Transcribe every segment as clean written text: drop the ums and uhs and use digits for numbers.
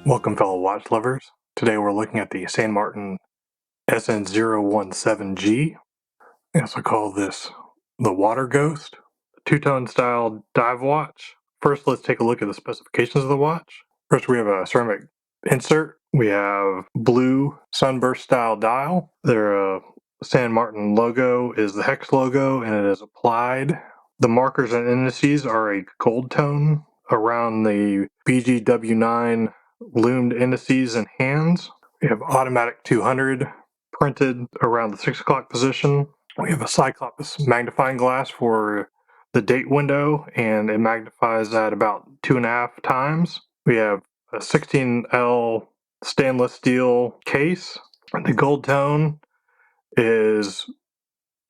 Welcome, fellow watch lovers. Today we're looking at the St. Martin SN017G. I also call this the Water Ghost, a two-tone style dive watch. First, let's take a look at the specifications of the watch. First, we have a ceramic insert. We have blue sunburst style dial. Their San Martin logo is the hex logo, and it is applied. The markers and indices are a gold tone around the BGW9 loomed indices and hands. We have automatic 200 printed around the 6 o'clock position. We have a Cyclops magnifying glass for the date window, and it magnifies at about 2.5 times. We have a 16L stainless steel case. The gold tone is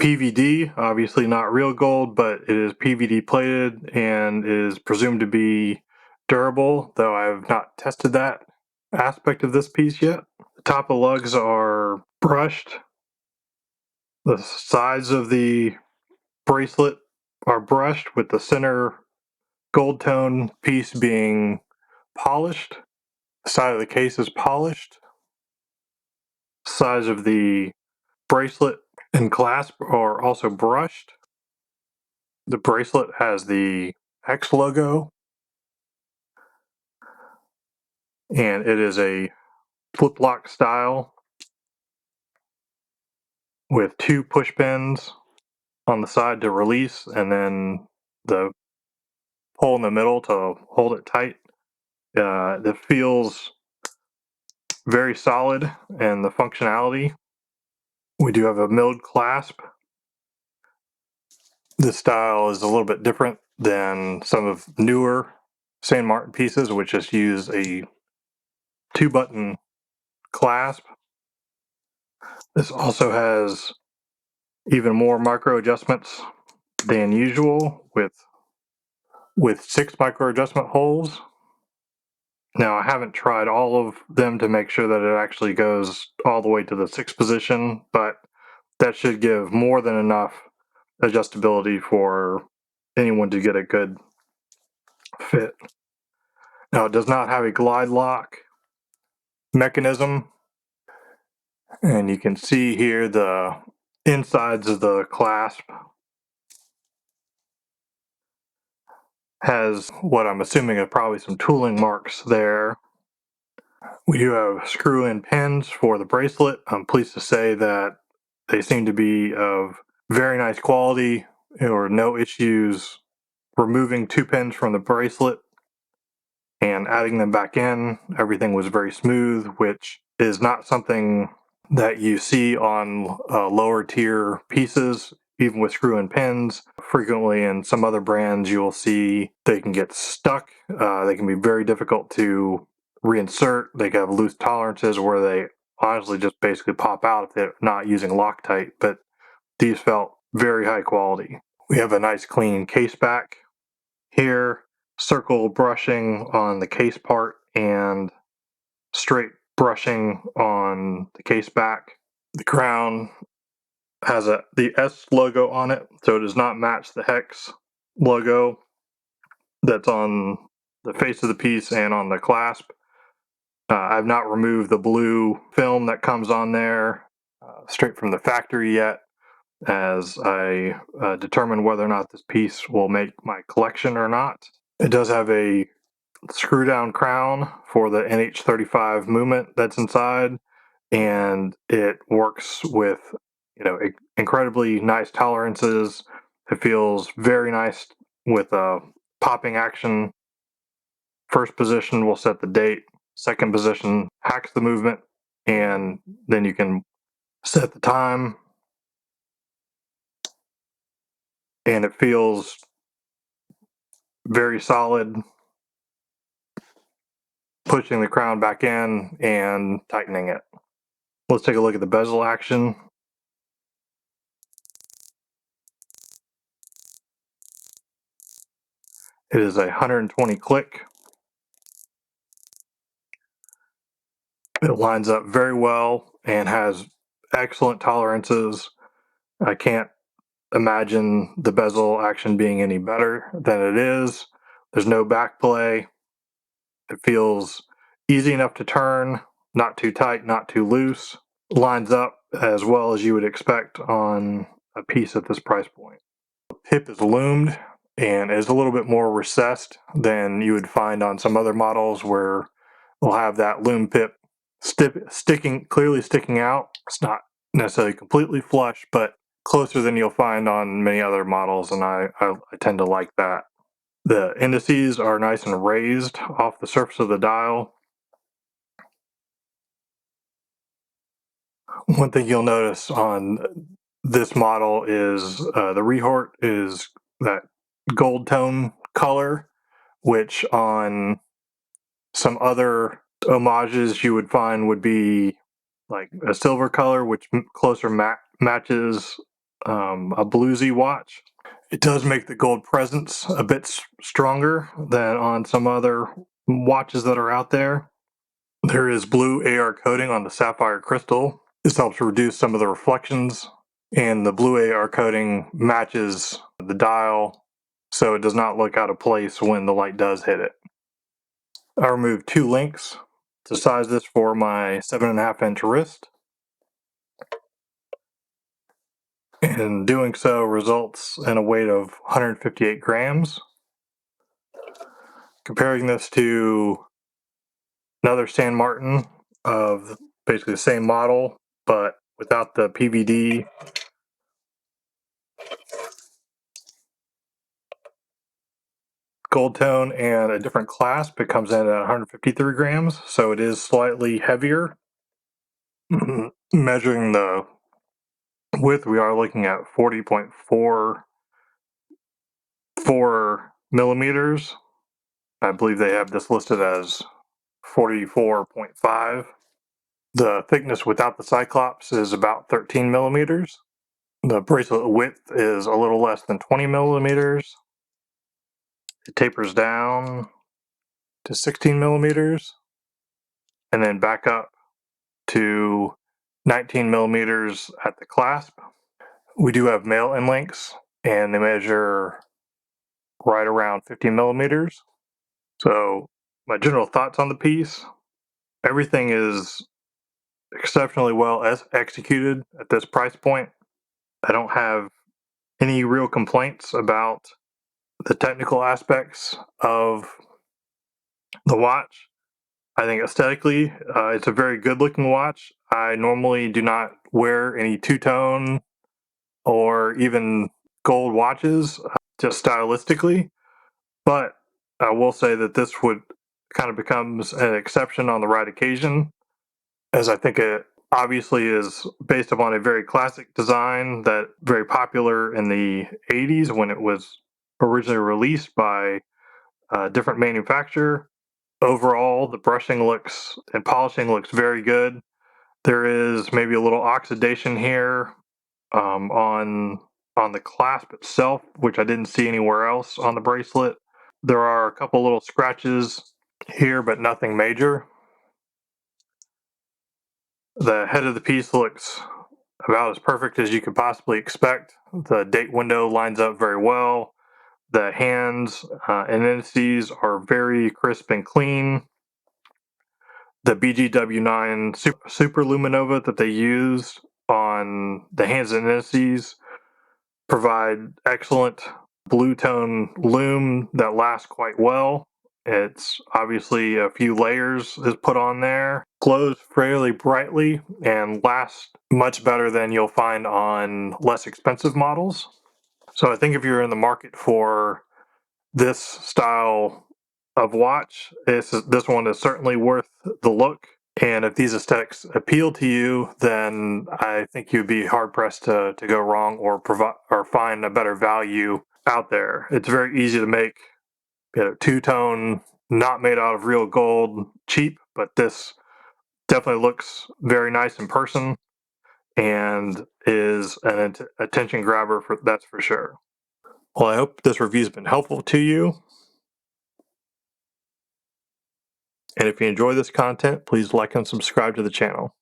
PVD, obviously not real gold, but it is PVD plated and is presumed to be durable, though I have not tested that aspect of this piece yet. The top of lugs are brushed. The sides of the bracelet are brushed, with the center gold tone piece being polished. The side of the case is polished. The sides of the bracelet and clasp are also brushed. The bracelet has the X logo, and it is a flip lock style with 2 push pins on the side to release, and then the hole in the middle to hold it tight. It feels very solid, and the functionality. We do have a milled clasp. This style is a little bit different than some of newer St. Martin pieces, which just use a 2-button clasp. This also has even more micro adjustments than usual, with 6 micro adjustment holes. Now, I haven't tried all of them to make sure that it actually goes all the way to the 6th position, but that should give more than enough adjustability for anyone to get a good fit. Now, it does not have a glide lock mechanism, and you can see here the insides of the clasp has what I'm assuming are probably some tooling marks there. We do have screw-in pins for the bracelet. I'm pleased to say that they seem to be of very nice quality. There were no issues removing 2 pins from the bracelet and adding them back in. Everything was very smooth, which is not something that you see on lower tier pieces, even with screw-in pins. Frequently in some other brands, you will see they can get stuck. They can be very difficult to reinsert. They can have loose tolerances where they honestly just basically pop out if they're not using Loctite, but these felt very high quality. We have a nice clean case back here, circle brushing on the case part and straight brushing on the case back. The crown has the S logo on it, so it does not match the hex logo that's on the face of the piece and on the clasp. I've not removed the blue film that comes on there straight from the factory yet, as I determine whether or not this piece will make my collection or not. It does have a screw down crown for the NH35 movement that's inside, and it works with incredibly nice tolerances. It feels very nice with a popping action. First position will set the date. Second position hacks the movement, and then you can set the time. And it feels very solid, pushing the crown back in and tightening it. Let's take a look at the bezel action. It is a 120 click. It lines up very well and has excellent tolerances. I can't imagine the bezel action being any better than it is. There's no back play. It feels easy enough to turn, not too tight, not too loose, lines up as well as you would expect on a piece at this price point. The pip is loomed and is a little bit more recessed than you would find on some other models where they'll have that loom pip clearly sticking out. It's not necessarily completely flush, but closer than you'll find on many other models, and I tend to like that. The indices are nice and raised off the surface of the dial. One thing you'll notice on this model is the rehort is that gold tone color, which on some other homages you would find would be like a silver color, which closer matches a bluesy watch. It does make the gold presence a bit stronger than on some other watches that are out there. There is blue AR coating on the sapphire crystal. This helps reduce some of the reflections, and the blue AR coating matches the dial so it does not look out of place when the light does hit it. I removed 2 links to size this for my 7.5-inch wrist. And doing so results in a weight of 158 grams. Comparing this to another San Martin of basically the same model, but without the PVD. Gold tone and a different clasp, it comes in at 153 grams, so it is slightly heavier. Measuring the width, we are looking at 40.44 millimeters. I believe they have this listed as 44.5. The thickness without the Cyclops is about 13 millimeters. The bracelet width is a little less than 20 millimeters. It tapers down to 16 millimeters and then back up to 19 millimeters at the clasp. We do have male end links, and they measure right around 50 millimeters. So my general thoughts on the piece, everything is exceptionally well executed at this price point. I don't have any real complaints about the technical aspects of the watch. I think aesthetically, it's a very good looking watch. I normally do not wear any two-tone or even gold watches, just stylistically. But I will say that this would kind of becomes an exception on the right occasion, as I think it obviously is based upon a very classic design that very popular in the 80s when it was originally released by a different manufacturer. Overall, the brushing looks and polishing looks very good. There is maybe a little oxidation here on the clasp itself, which I didn't see anywhere else on the bracelet. There are a couple little scratches here, but nothing major. The head of the piece looks about as perfect as you could possibly expect. The date window lines up very well. The hands and indices are very crisp and clean. The BGW9 Super Luminova that they used on the hands and indices provide excellent blue tone loom that lasts quite well. It's obviously a few layers is put on there, glows fairly brightly, and lasts much better than you'll find on less expensive models. So I think if you're in the market for this style of watch, this one is certainly worth the look. And if these aesthetics appeal to you, then I think you'd be hard pressed to go wrong or find a better value out there. It's very easy to make, two-tone, not made out of real gold, cheap, but this definitely looks very nice in person and is an attention grabber, that's for sure. Well, I hope this review has been helpful to you. And if you enjoy this content, please like and subscribe to the channel.